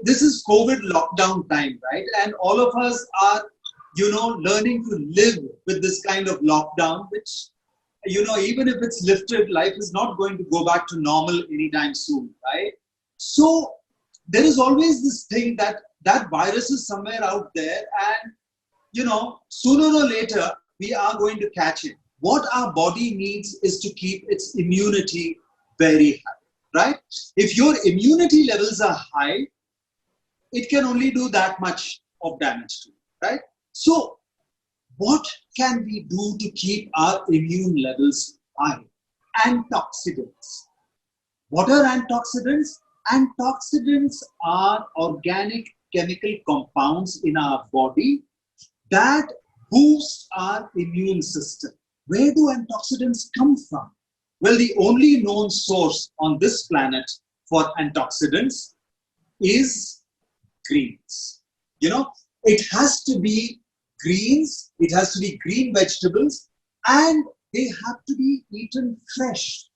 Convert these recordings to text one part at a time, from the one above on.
this is COVID lockdown time, right? And all of us are, learning to live with this kind of lockdown, which, even if it's lifted, life is not going to go back to normal anytime soon, right? So there is always this thing that virus is somewhere out there, and, sooner or later, we are going to catch it. What our body needs is to keep its immunity very high, right? If your immunity levels are high, it can only do that much of damage to you, right? So, what can we do to keep our immune levels high? Antioxidants. What are antioxidants? Antioxidants are organic chemical compounds in our body that boost our immune system. Where do antioxidants come from? Well, the only known source on this planet for antioxidants is greens. It has to be greens, it has to be green vegetables, and they have to be eaten fresh.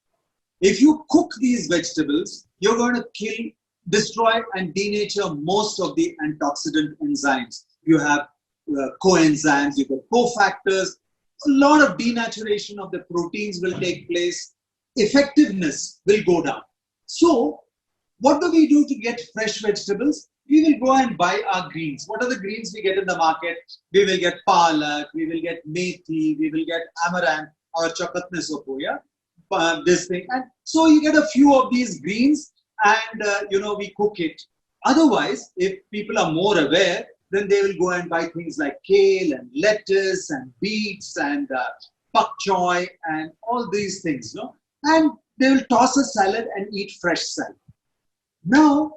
If you cook these vegetables, you're going to kill, destroy, and denature most of the antioxidant enzymes. You have coenzymes, you have cofactors, a lot of denaturation of the proteins will take place, effectiveness will go down. So, what do we do to get fresh vegetables? We will go and buy our greens. What are the greens we get in the market? We will get palak, we will get methi, we will get amaranth or chakatne sopo, this thing. And so you get a few of these greens and, we cook it. Otherwise, if people are more aware, then they will go and buy things like kale and lettuce and beets and pak choy and all these things, and they will toss a salad and eat fresh salad. Now,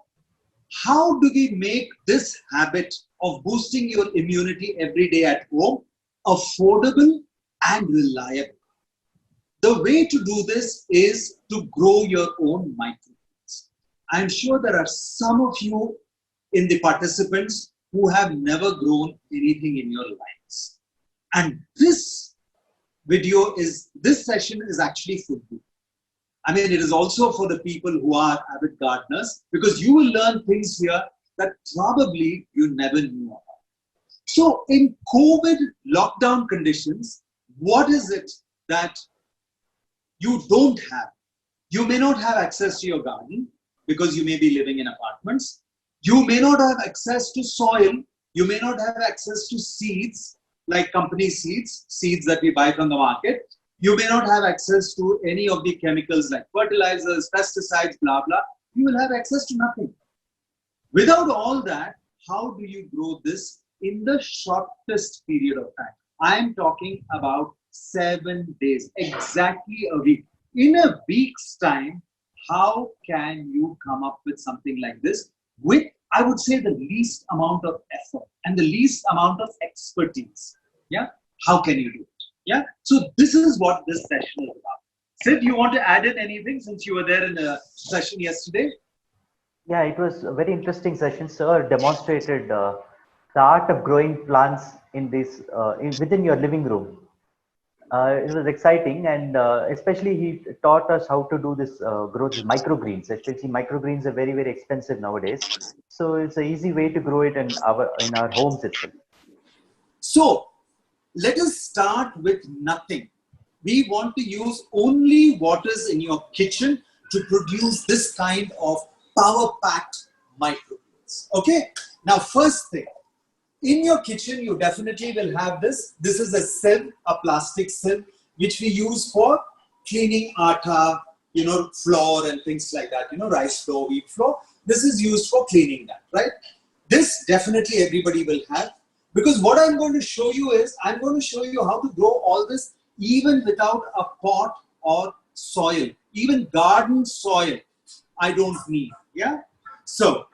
how do we make this habit of boosting your immunity every day at home affordable and reliable? The way to do this is to grow your own microgreens. I'm sure there are some of you in the participants who have never grown anything in your lives. And this session is actually for you. I mean, it is also for the people who are avid gardeners, because you will learn things here that probably you never knew about. So in COVID lockdown conditions, what is it that you don't have? You may not have access to your garden because you may be living in apartments. You may not have access to soil. You may not have access to seeds, like company seeds that we buy from the market. You may not have access to any of the chemicals like fertilizers, pesticides, blah, blah. You will have access to nothing. Without all that, how do you grow this in the shortest period of time? I am talking about 7 days, exactly a week. In a week's time, how can you come up with something like this with, I would say, the least amount of effort and the least amount of expertise? Yeah, how can you do it? Yeah, so this is what this session is about. Sid, you want to add in anything since you were there in the session yesterday? Yeah, it was a very interesting session. Sir demonstrated the art of growing plants in this within your living room. It was exciting, and especially he taught us how to do this grow these microgreens. Especially microgreens are very, very expensive nowadays, so it's an easy way to grow it in our homes itself. So let us start with nothing. We want to use only what is in your kitchen to produce this kind of power-packed microgreens. Okay. Now, first thing, in your kitchen, you definitely will have this. This is a sieve, a plastic sieve, which we use for cleaning atta, flour and things like that, rice flour, wheat flour. This is used for cleaning that, right? This definitely everybody will have, because what I'm going to show you is, I'm going to show you how to grow all this even without a pot or soil, even garden soil. I don't need, yeah? So,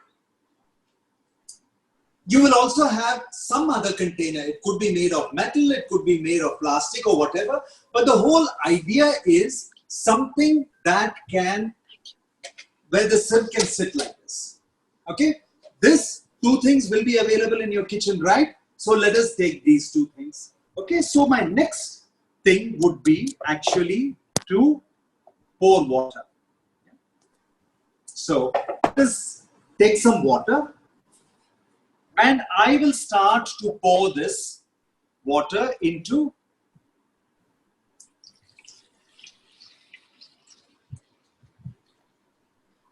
you will also have some other container. It could be made of metal, it could be made of plastic or whatever. But the whole idea is something that where the sieve can sit like this. Okay? This two things will be available in your kitchen, right? So let us take these two things. Okay, so my next thing would be actually to pour water. So let us take some water. And I will start to pour this water into.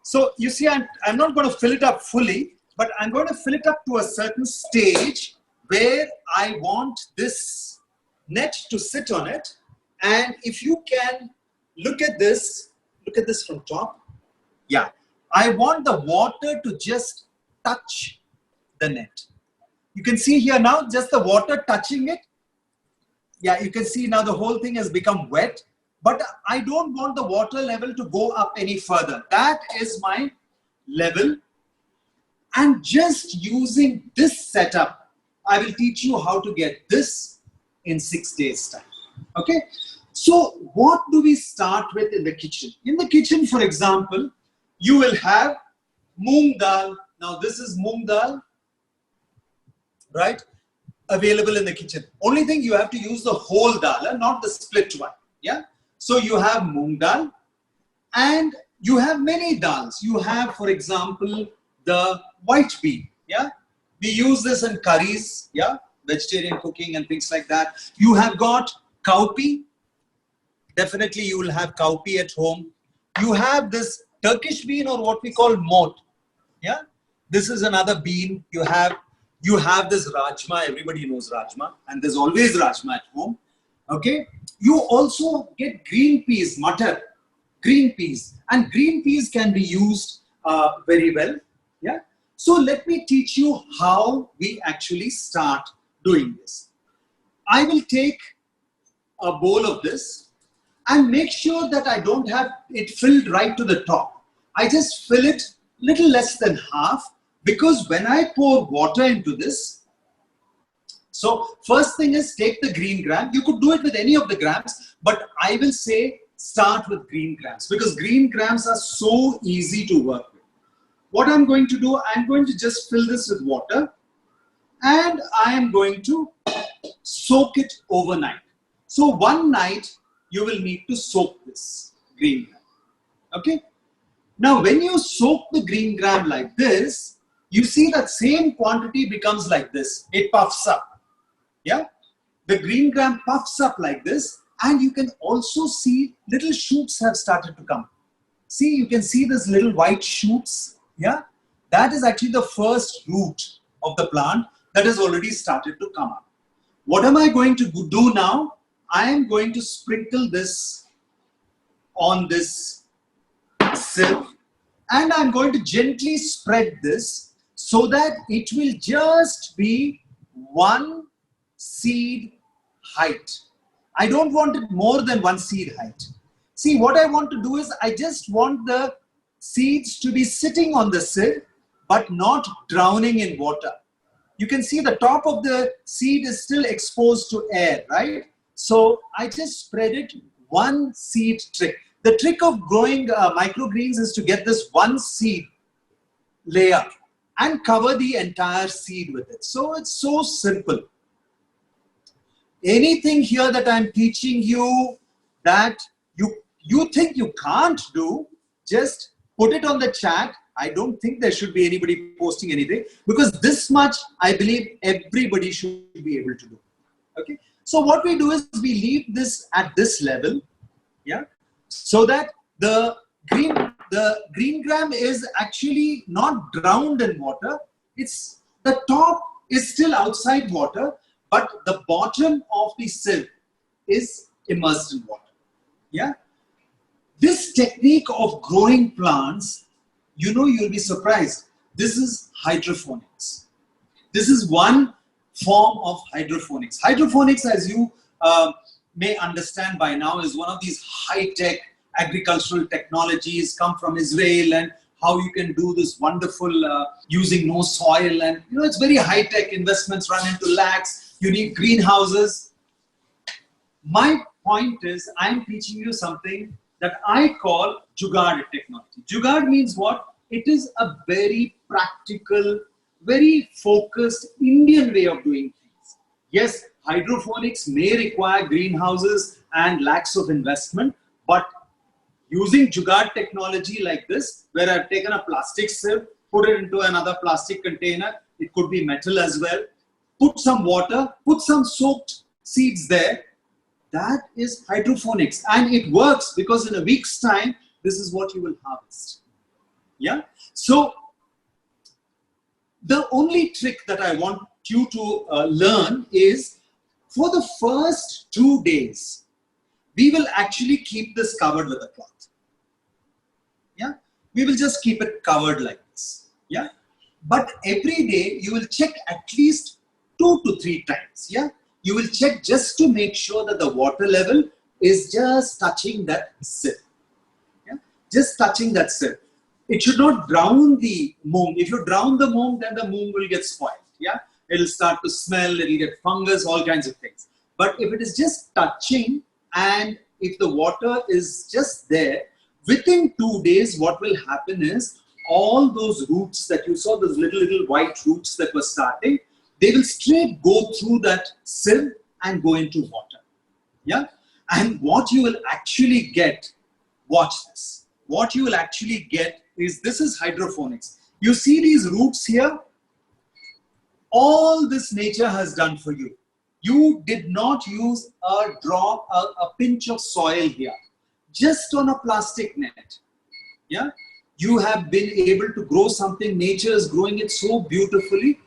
So you see, I'm not going to fill it up fully, but I'm going to fill it up to a certain stage where I want this net to sit on it. And if you can look at this from top. Yeah, I want the water to just touch the net. You can see here now, just the water touching it. Yeah, you can see now the whole thing has become wet, but I don't want the water level to go up any further. That is my level. And just using this setup, I will teach you how to get this in 6 days' time. Okay. So what do we start with in the kitchen? In the kitchen, for example, you will have moong dal. Now this is moong dal, right? Available in the kitchen. Only thing, you have to use the whole dal, not the split one. Yeah. So you have moong dal, and you have many dals. You have, for example, the white bean. Yeah. We use this in curries. Yeah. Vegetarian cooking and things like that. You have got cowpea. Definitely you will have cowpea at home. You have this Turkish bean, or what we call moat. Yeah. This is another bean. You have this rajma. Everybody knows rajma, and there's always rajma at home. Okay. You also get green peas, matar, green peas, and green peas can be used very well. Yeah. So let me teach you how we actually start doing this. I will take a bowl of this and make sure that I don't have it filled right to the top. I just fill it little less than half, because when I pour water into this, so first thing is take the green gram. You could do it with any of the grams, but I will say start with green grams, because green grams are so easy to work with. What I'm going to do, I'm going to just fill this with water, and I am going to soak it overnight. So one night you will need to soak this green gram. Okay. Now when you soak the green gram like this, you see that same quantity becomes like this. It puffs up. Yeah. The green gram puffs up like this, and you can also see little shoots have started to come. See, you can see this little white shoots. Yeah. That is actually the first root of the plant that has already started to come up. What am I going to do now? I am going to sprinkle this on this sieve, and I'm going to gently spread this so that it will just be one seed height. I don't want it more than one seed height. See, what I want to do is I just want the seeds to be sitting on the sieve, but not drowning in water. You can see the top of the seed is still exposed to air, right? So I just spread it one seed trick. The trick of growing microgreens is to get this one seed layer and cover the entire seed with it. So it's so simple. Anything here that I'm teaching you that you think you can't do, just put it on the chat. I don't think there should be anybody posting anything, because this much I believe everybody should be able to do. Okay. So what we do is we leave this at this level, yeah, so that the green gram is actually not drowned in water. It's the top is still outside water, but the bottom of the sieve is immersed in water. Yeah. This technique of growing plants, you know, you'll be surprised. This is hydroponics. This is one form of hydroponics. Hydroponics, as you may understand by now, is one of these high-tech agricultural technologies come from Israel, and how you can do this wonderful using no soil, and you know, it's very high-tech. Investments run into lakhs. You need greenhouses. My point is, I'm teaching you something that I call Jugaad technology. Jugaad means what? It is a very practical, very focused Indian way of doing things. Yes, hydroponics may require greenhouses and lakhs of investment, but using Jugaad technology like this, where I've taken a plastic sieve, put it into another plastic container. It could be metal as well. Put some water, put some soaked seeds there. That is hydroponics. And it works because in a week's time, this is what you will harvest. Yeah. So the only trick that I want you to learn is for the first 2 days, we will actually keep this covered with a cloth. Yeah. We will just keep it covered like this. Yeah. But every day you will check at least 2 to 3 times. Yeah. You will check just to make sure that the water level is just touching that sieve. Yeah? Just touching that sieve. It should not drown the moong. If you drown the moong, then the moong will get spoiled. Yeah, it'll start to smell, it'll get fungus, all kinds of things. But if it is just touching and if the water is just there, within 2 days, what will happen is all those roots that you saw, those little white roots that were starting, they will straight go through that sieve and go into water. Yeah, and what you will actually get, watch this. What you will actually get is, this is hydroponics. You see these roots here? All this nature has done for you. You did not use a drop, a pinch of soil here. Just on a plastic net. Yeah, you have been able to grow something. Nature is growing it so beautifully.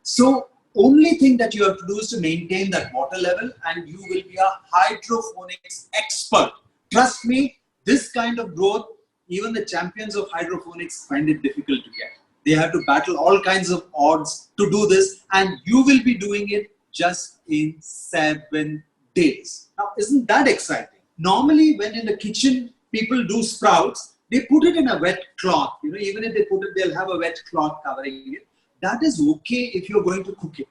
So only thing that you have to do is to maintain that water level and you will be a hydroponics expert. Trust me, this kind of growth, even the champions of hydroponics find it difficult to get. They have to battle all kinds of odds to do this, and you will be doing it just in 7 days. Now, isn't that exciting? Normally, when in the kitchen people do sprouts, they put it in a wet cloth. You know, even if they put it, they'll have a wet cloth covering it. That is okay if you're going to cook it.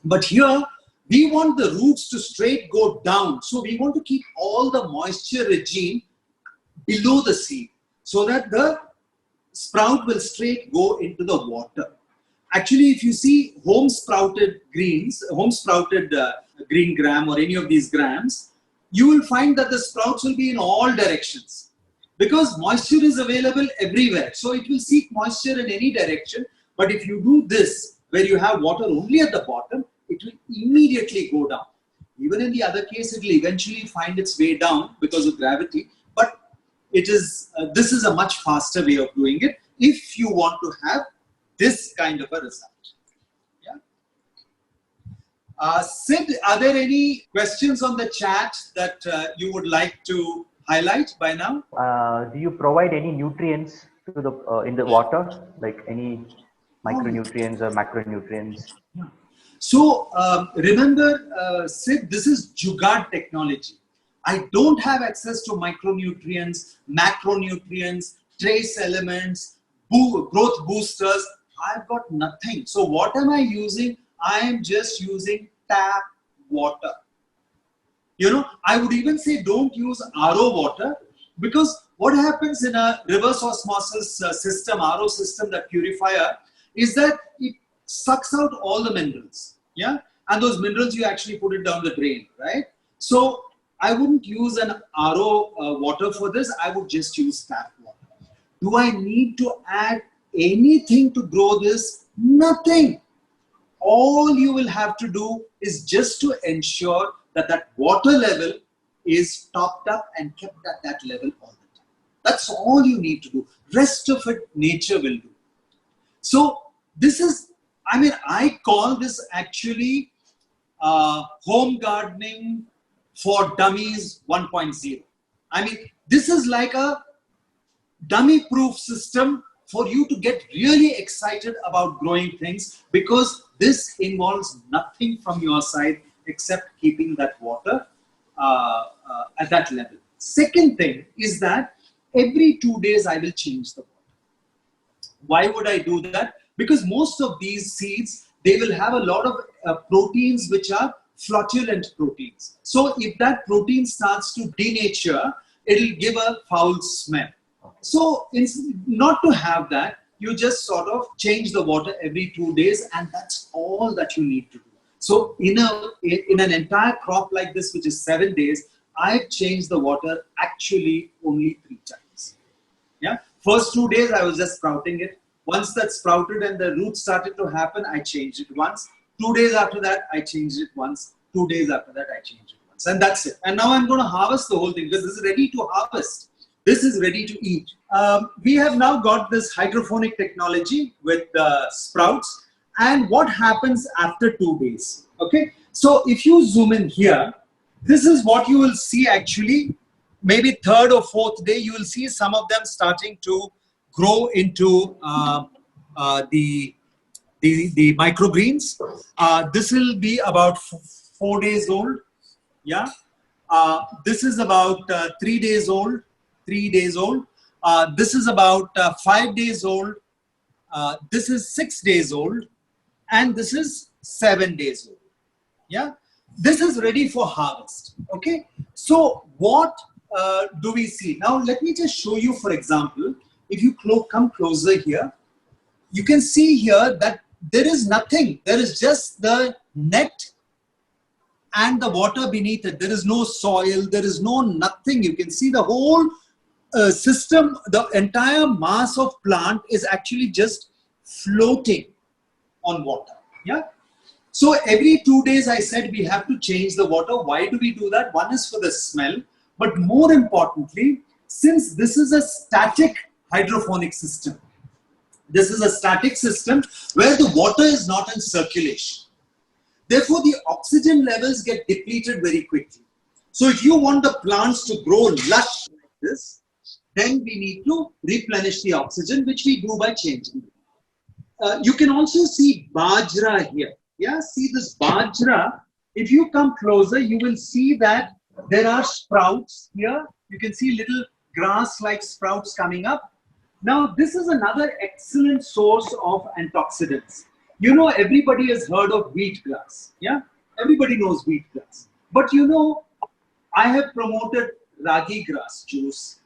But here, we want the roots to straight go down. So we want to keep all the moisture regime below the seed so that the sprout will straight go into the water. Actually, if you see home sprouted greens, green gram or any of these grams, you will find that the sprouts will be in all directions because moisture is available everywhere. So it will seek moisture in any direction. But if you do this, where you have water only at the bottom, it will immediately go down. Even in the other case, it will eventually find its way down because of gravity. But it is this is a much faster way of doing it if you want to have this kind of a result. Yeah. Sid, are there any questions on the chat that you would like to highlight by now? Do you provide any nutrients to the in the water, like any micronutrients or macronutrients? So remember, Sid, this is Jugaad technology. I don't have access to micronutrients, macronutrients, trace elements, growth boosters. I've got nothing. So what am I using? I am just using tap water. You know, I would even say don't use RO water because what happens in a reverse osmosis system, RO system, that purifier, is that it sucks out all the minerals. Yeah, and those minerals you actually put it down the drain, right? So I wouldn't use an RO water for this. I would just use tap water. Do I need to add anything to grow this? Nothing. All you will have to do is just to ensure that that water level is topped up and kept at that level all the time. That's all you need to do. Rest of it, nature will do. So this is, I mean, I call this actually home gardening for dummies 1.0. I mean, this is like a dummy-proof system for you to get really excited about growing things because this involves nothing from your side except keeping that water at that level. Second thing is that every 2 days I will change the water. Why would I do that? Because most of these seeds, they will have a lot of proteins which are flatulent proteins. So if that protein starts to denature, it'll give a foul smell. So not to have that, you just sort of change the water every 2 days and that's all that you need to do. So in an entire crop like this, which is 7 days, I've changed the water actually only 3 times. Yeah. First 2 days, I was just sprouting it. Once that sprouted and the roots started to happen, I changed it once. 2 days after that, I changed it once. 2 days after that, I changed it once. And that's it. And now I'm going to harvest the whole thing because this is ready to harvest. This is ready to eat. We have now got this hydroponic technology with sprouts. And what happens after 2 days? Okay. So if you zoom in here, this is what you will see actually. Maybe third or fourth day, you will see some of them starting to grow into the microgreens. This will be about 4 days old. Yeah. This is about 3 days old. 3 days old. This is about 5 days old. This is 6 days old. And this is 7 days old. Yeah. This is ready for harvest. Okay. So what do we see? Now, let me just show you, for example, if you come closer here, you can see here that there is nothing. There is just the net and the water beneath it. There is no soil. There is no nothing. You can see the whole system, the entire mass of plant is actually just floating on water. Yeah. So every 2 days, I said we have to change the water. Why do we do that? One is for the smell. But more importantly, since this is a static hydroponic system, this is a static system where the water is not in circulation. Therefore, the oxygen levels get depleted very quickly. So if you want the plants to grow lush like this, then we need to replenish the oxygen, which we do by changing it. You can also see bajra here. Yeah, see this bajra. If you come closer, you will see that there are sprouts here. You can see little grass-like sprouts coming up. Now, this is another excellent source of antioxidants. You know, everybody has heard of wheatgrass. Yeah, everybody knows wheatgrass. But you know, I have promoted ragi grass juice,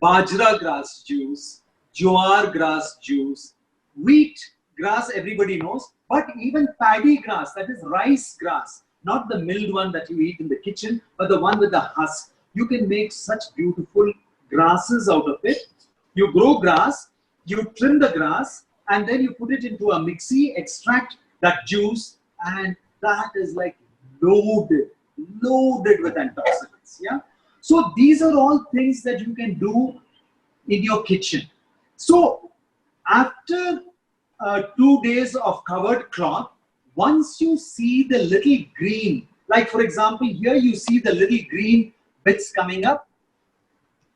bajra grass juice, jowar grass juice, wheat grass, everybody knows. But even paddy grass, that is rice grass, not the milled one that you eat in the kitchen, but the one with the husk. You can make such beautiful grasses out of it. You grow grass, you trim the grass, and then you put it into a mixie, extract that juice, and that is like loaded with antioxidants. Yeah. So these are all things that you can do in your kitchen. So after 2 days of covered cloth, once you see the little green, like for example, here you see the little green bits coming up,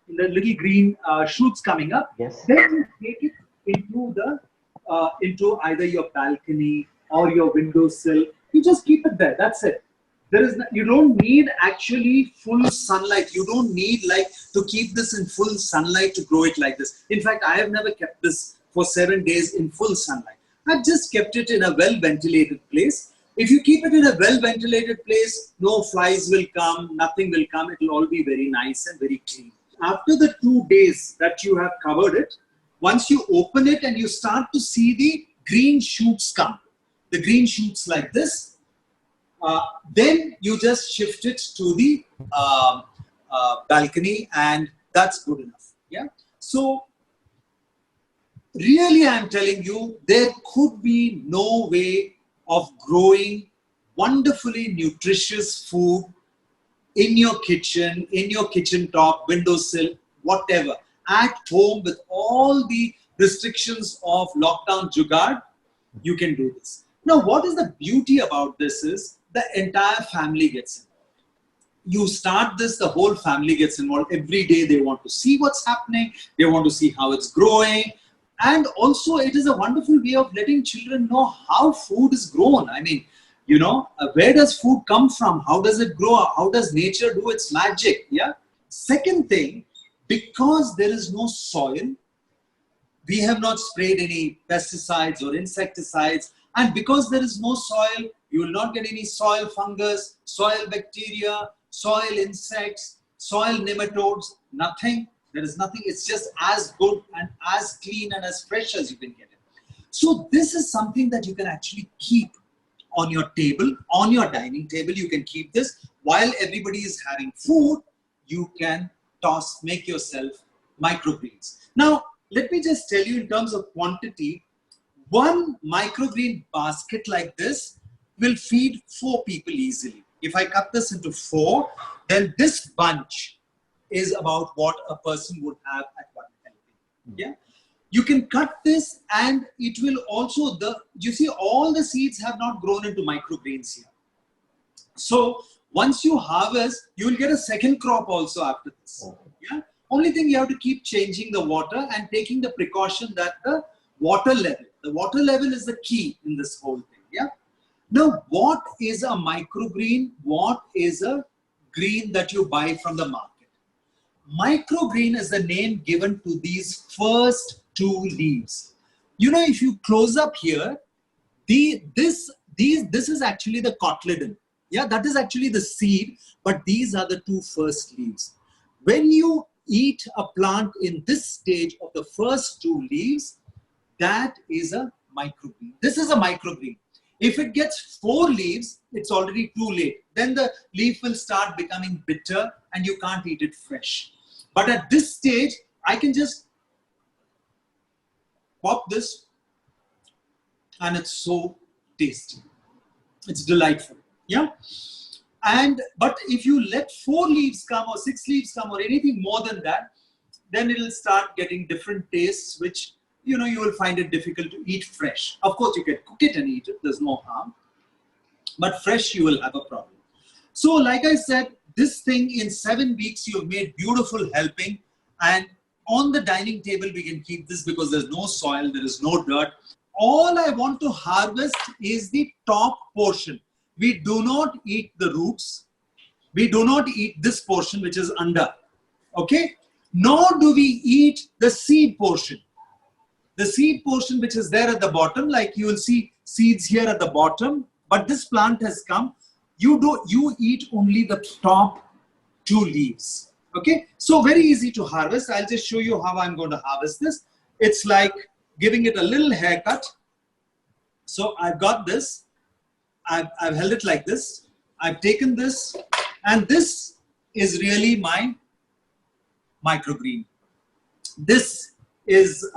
the little green shoots coming up, Yes. then you take it into either your balcony or your windowsill. You just keep it there. That's it. You don't need actually full sunlight. You don't need like to keep this in full sunlight to grow it like this. In fact, I have never kept this for 7 days in full sunlight. I've just kept it in a well-ventilated place. If you keep it in a well-ventilated place, no flies will come, nothing will come. It will all be very nice and very clean. After the 2 days that you have covered it, once you open it and you start to see the green shoots come, the green shoots like this, then you just shift it to the balcony, and that's good enough. Yeah. So really, I'm telling you, there could be no way of growing wonderfully nutritious food in your kitchen top, windowsill, whatever, at home with all the restrictions of lockdown jugaad. You can do this. Now, what is the beauty about this is the entire family gets involved. You start this, the whole family gets involved. Every day they want to see what's happening. They want to see how it's growing. And also it is a wonderful way of letting children know how food is grown. I mean, you know, where does food come from? How does it grow? How does nature do its magic? Yeah. Second thing, because there is no soil, we have not sprayed any pesticides or insecticides. And because there is no soil, you will not get any soil fungus, soil bacteria, soil insects, soil nematodes, nothing. There is nothing. It's just as good and as clean and as fresh as you can get it. So this is something that you can actually keep on your table, on your dining table. You can keep this while everybody is having food. You can make yourself microgreens. Now, let me just tell you in terms of quantity, one microgreen basket like this will feed 4 people easily. If I cut this into 4, then this bunch is about what a person would have at one helping. Yeah. You can cut this and it will also, you see all the seeds have not grown into microgreens here. So once you harvest, you will get a second crop also after this. Yeah. Only thing you have to keep changing the water and taking the precaution that the water level is the key in this whole thing. Yeah. Now, what is a microgreen? What is a green that you buy from the market? Microgreen is the name given to these first 2 leaves. You know, if you close up here, this is actually the cotyledon. Yeah, that is actually the seed, but these are the 2 first leaves. When you eat a plant in this stage of the first 2 leaves, that is a microgreen. This is a microgreen. If it gets 4 leaves, it's already too late. Then the leaf will start becoming bitter and you can't eat it fresh. But at this stage, I can just pop this and it's so tasty. It's delightful. Yeah. But if you let 4 leaves come or 6 leaves come or anything more than that, then it will start getting different tastes, which, you know, you will find it difficult to eat fresh. Of course, you can cook it and eat it. There's no harm. But fresh, you will have a problem. So like I said, this thing in 7 weeks, you have made beautiful helping. And on the dining table, we can keep this because there's no soil, there is no dirt. All I want to harvest is the top portion. We do not eat the roots. We do not eat this portion, which is under. Okay? Nor do we eat the seed portion. The seed portion which is there at the bottom, like you will see seeds here at the bottom, but this plant has come. You eat only the top 2 leaves. Okay, so very easy to harvest. I'll just show you how I'm going to harvest this. It's like giving it a little haircut. So I've got this. I've held it like this. I've taken this, and this is really my microgreen. This is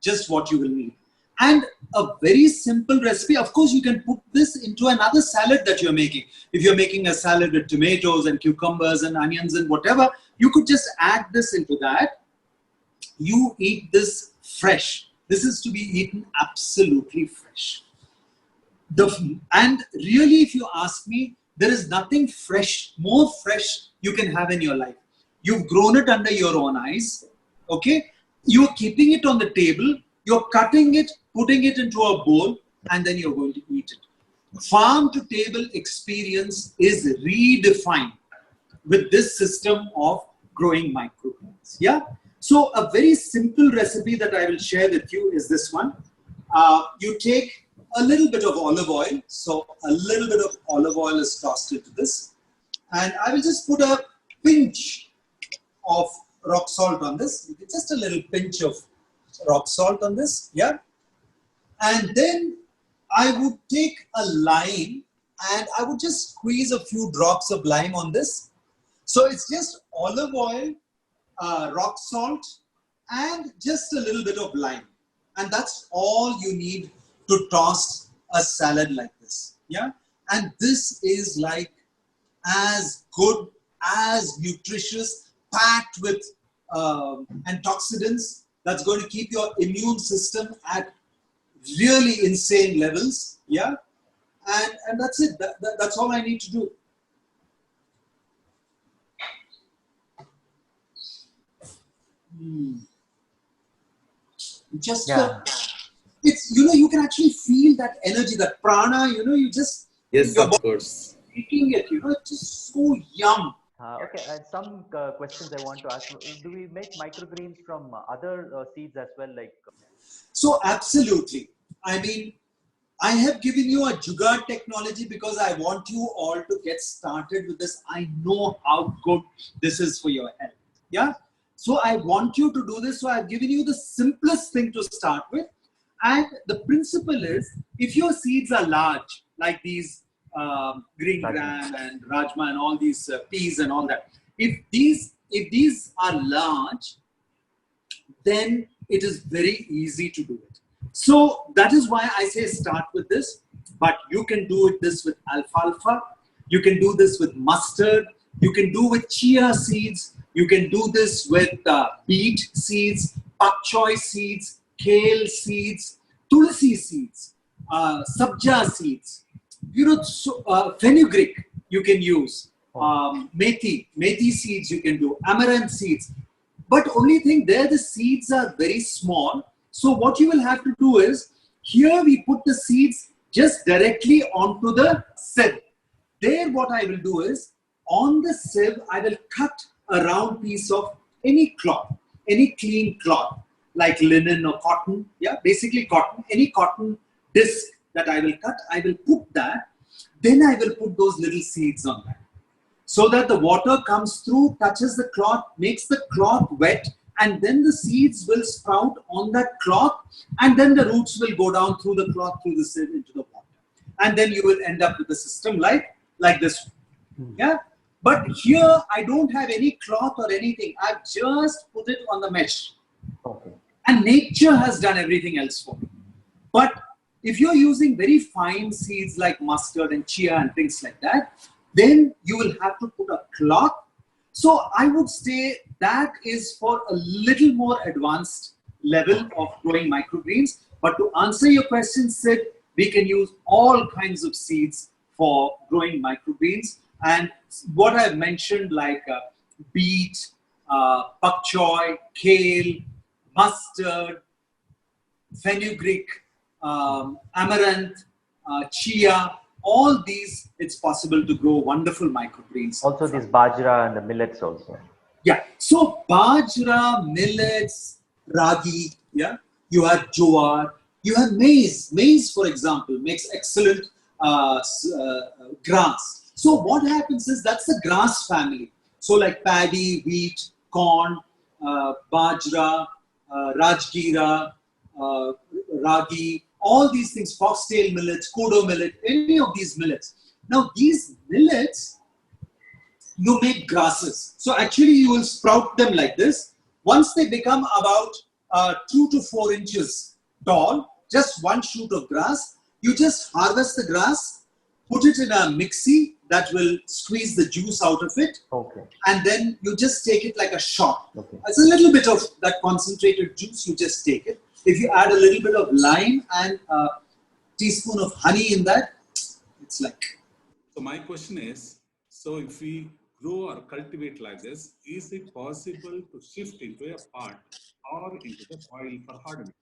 just what you will need. And a very simple recipe. Of course, you can put this into another salad that you're making. If you're making a salad with tomatoes and cucumbers and onions and whatever, you could just add this into that. You eat this fresh. This is to be eaten absolutely fresh. And really, if you ask me, there is nothing fresh, more fresh you can have in your life. You've grown it under your own eyes. Okay? You're keeping it on the table. You're cutting it, putting it into a bowl, and then you're going to eat it. Farm to table experience is redefined with this system of growing microgreens. Yeah. So a very simple recipe that I will share with you is this one. You take a little bit of olive oil. So a little bit of olive oil is tossed into this. And I will just put a pinch of rock salt on this. Just a little pinch of rock salt on this. Yeah. And then I would take a lime and I would just squeeze a few drops of lime on this. So it's just olive oil, rock salt, and just a little bit of lime. And that's all you need to toss a salad like this. Yeah. And this is like as good, as nutritious, packed with antioxidants that's going to keep your immune system at really insane levels. Yeah. And that's it. That's all I need to do. Just it's, you know, you can actually feel that energy, that prana, you know, you just, yes, your of body course. eating it, you know, it's just so yum. Okay, some questions I want to ask. Do we make microgreens from other seeds as well? Like, So absolutely. I mean, I have given you a jugaad technology because I want you all to get started with this. I know how good this is for your health. Yeah. So I want you to do this. So I've given you the simplest thing to start with. And the principle is, if your seeds are large, like these green gram and rajma and all these peas and all that, if these are large, then it is very easy to do it. So that is why I say start with this, but you can do this with alfalfa, you can do this with mustard, you can do with chia seeds, you can do this with beet seeds, pak choy seeds, kale seeds, tulsi seeds, sabja seeds, fenugreek you can use, methi seeds you can do, amaranth seeds. But only thing there, the seeds are very small. So what you will have to do is, here we put the seeds just directly onto the sieve. There what I will do is, on the sieve, I will cut a round piece of any cloth, any clean cloth, like linen or cotton, yeah, basically cotton, any cotton disc that I will cut, I will put that, then I will put those little seeds on that. So that the water comes through, touches the cloth, makes the cloth wet, and then the seeds will sprout on that cloth, and then the roots will go down through the cloth, through the sieve into the water. And then you will end up with a system like this one. Yeah? But here, I don't have any cloth or anything. I've just put it on the mesh. Okay. And nature has done everything else for me. But if you're using very fine seeds like mustard and chia and things like that, then you will have to put a cloth. So I would say that is for a little more advanced level of growing microgreens. But to answer your question, Sid, we can use all kinds of seeds for growing microgreens. And what I've mentioned, like beet, pak choy, kale, mustard, fenugreek, amaranth, chia, all these, it's possible to grow wonderful microgreens. Also these bajra and the millets also. Yeah. So bajra, millets, ragi, yeah. You have jowar, you have maize. Maize, for example, makes excellent grass. So what happens is that's the grass family. So like paddy, wheat, corn, bajra, rajgira, ragi, all these things, foxtail millets, kodo millet, any of these millets. Now these millets, you make grasses. So actually you will sprout them like this. Once they become about 2 to 4 inches tall, just one shoot of grass, you just harvest the grass, put it in a mixie that will squeeze the juice out of it. Okay. And then you just take it like a shot. Okay. It's a little bit of that concentrated juice, you just take it. If you add a little bit of lime and a teaspoon of honey in that, it's like. So my question is, so if we grow or cultivate like this, is it possible to shift into a pot or into the soil for hardening?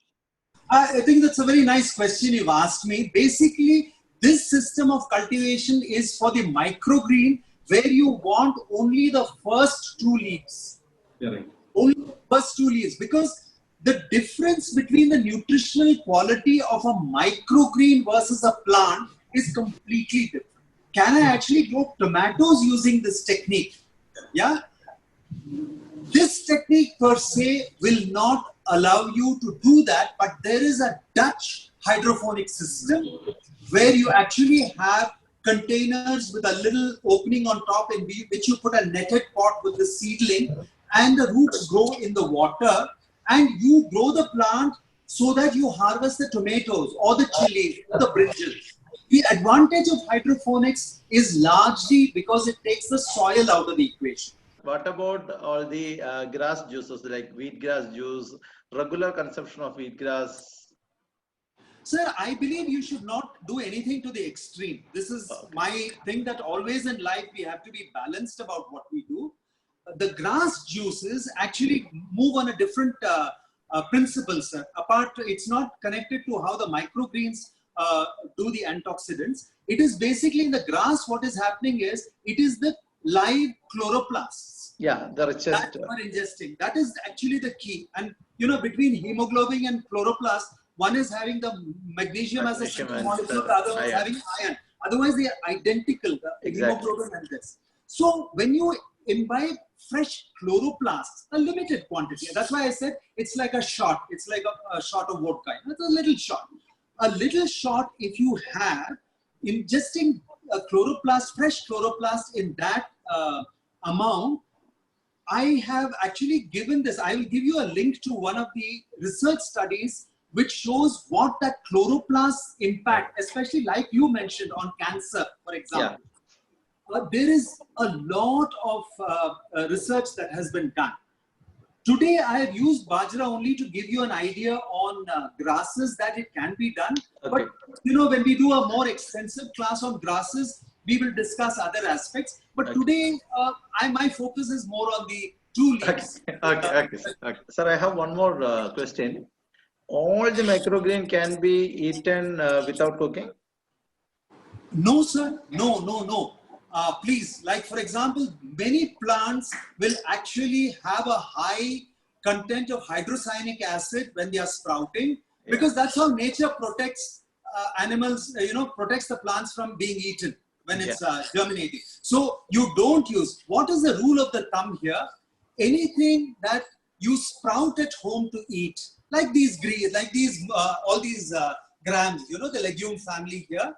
I think that's a very nice question you've asked me. Basically, this system of cultivation is for the microgreen where you want only the first 2 leaves. Yeah, right. Only the first 2 leaves, because the difference between the nutritional quality of a microgreen versus a plant is completely different. Can I actually grow tomatoes using this technique? Yeah. This technique per se will not allow you to do that, but there is a Dutch hydroponic system where you actually have containers with a little opening on top in which you put a netted pot with the seedling, and the roots grow in the water, and you grow the plant so that you harvest the tomatoes or the chilies or the brinjal. The advantage of hydroponics is largely because it takes the soil out of the equation. What about all the grass juices like wheatgrass juice, regular consumption of wheatgrass? Sir, I believe you should not do anything to the extreme. This is my thing, that always in life we have to be balanced about what we do. The grass juices actually move on a different principle, sir. Apart, it's not connected to how the microgreens do the antioxidants. It is basically in the grass, what is happening is, it is the live chloroplasts. Yeah, the richest. That you are ingesting. That is actually the key. And you know, between hemoglobin and chloroplast, one is having the magnesium as a single molecule, the other one is having iron. Otherwise, they are identical, the hemoglobin and this. So when you imbibe fresh chloroplasts, a limited quantity, that's why I said it's like a shot. It's like a shot of vodka. It's a little shot. A little shot, if you have, ingesting a chloroplast, fresh chloroplast in that amount, I have actually given this. I will give you a link to one of the research studies which shows what that chloroplast impact, especially like you mentioned on cancer, for example. There is a lot of research that has been done. Today, I have used Bajra only to give you an idea on grasses that it can be done. Okay. But, when we do a more extensive class on grasses, we will discuss other aspects. But today, my focus is more on the two leaves. Okay. Sir, I have one more question. All the microgreen can be eaten without cooking? No, sir. No. Please, like for example, many plants will actually have a high content of hydrocyanic acid when they are sprouting, because that's how nature protects animals, protects the plants from being eaten when it's germinating. So you don't use, what is the rule of the thumb here? Anything that you sprout at home to eat, like these greens, like these, all these grams, the legume family here,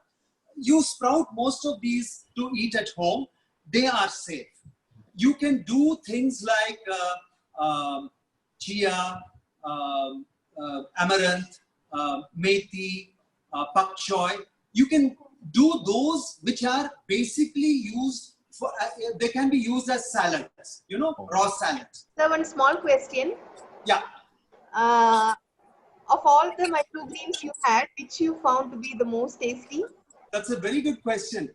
you sprout most of these to eat at home, they are safe. You can do things like chia, amaranth, methi, pak choy. You can do those which are basically used for, they can be used as salads, raw salads. So one small question. Yeah. Of all the microgreens you had, which you found to be the most tasty? That's a very good question.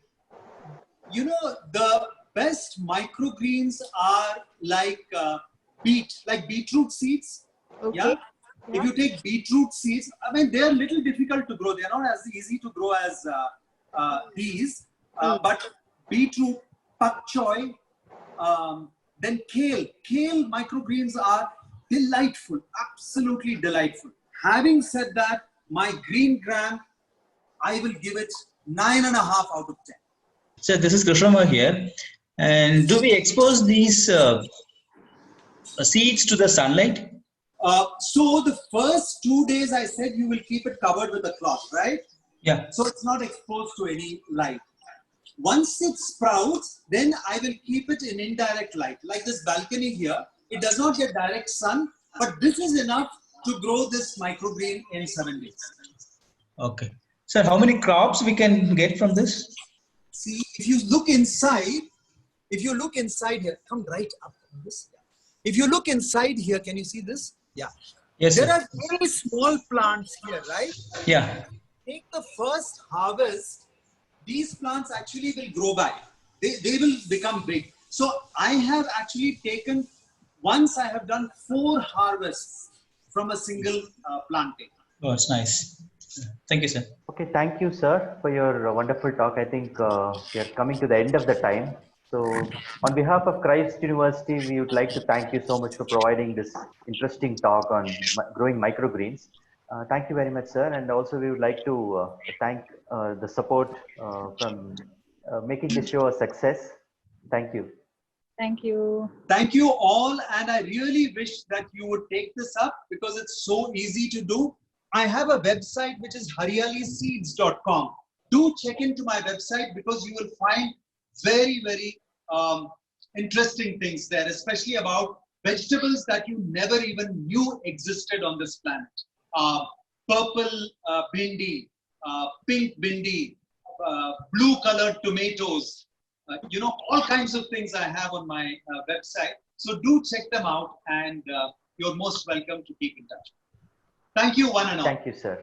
The best microgreens are like beetroot seeds. Okay. Yeah? If you take beetroot seeds, they are little difficult to grow. They are not as easy to grow as these. But beetroot, pak choy, then kale. Kale microgreens are delightful, absolutely delightful. Having said that, my green gram, I will give it 9.5 out of 10. So this is Krishnama here. And do we expose these seeds to the sunlight? So the first 2 days I said you will keep it covered with a cloth, right? Yeah. So it's not exposed to any light. Once it sprouts, then I will keep it in indirect light. Like this balcony here, it does not get direct sun, but this is enough to grow this microgreen in 7 days. Okay. Sir, how many crops we can get from this? See, if you look inside here, come right up on this. If you look inside here, can you see this? Yeah. Yes, There sir. are very small plants here, right? Yeah. Take the first harvest, these plants actually will grow by. They will become big. So I have actually taken, once I have done 4 harvests from a single planting. Oh, it's nice. Thank you, sir. Okay, thank you, sir, for your wonderful talk. I think we are coming to the end of the time. So, on behalf of Christ University, we would like to thank you so much for providing this interesting talk on growing microgreens. Thank you very much, sir. And also, we would like to thank the support from making this show a success. Thank you. Thank you. Thank you all. And I really wish that you would take this up because it's so easy to do. I have a website which is haryaliseeds.com. Do check into my website because you will find very, very interesting things there, especially about vegetables that you never even knew existed on this planet. Purple bindi, pink bindi, blue colored tomatoes, all kinds of things I have on my website. So do check them out and you're most welcome to keep in touch. Thank you, one and all. Thank you, sir.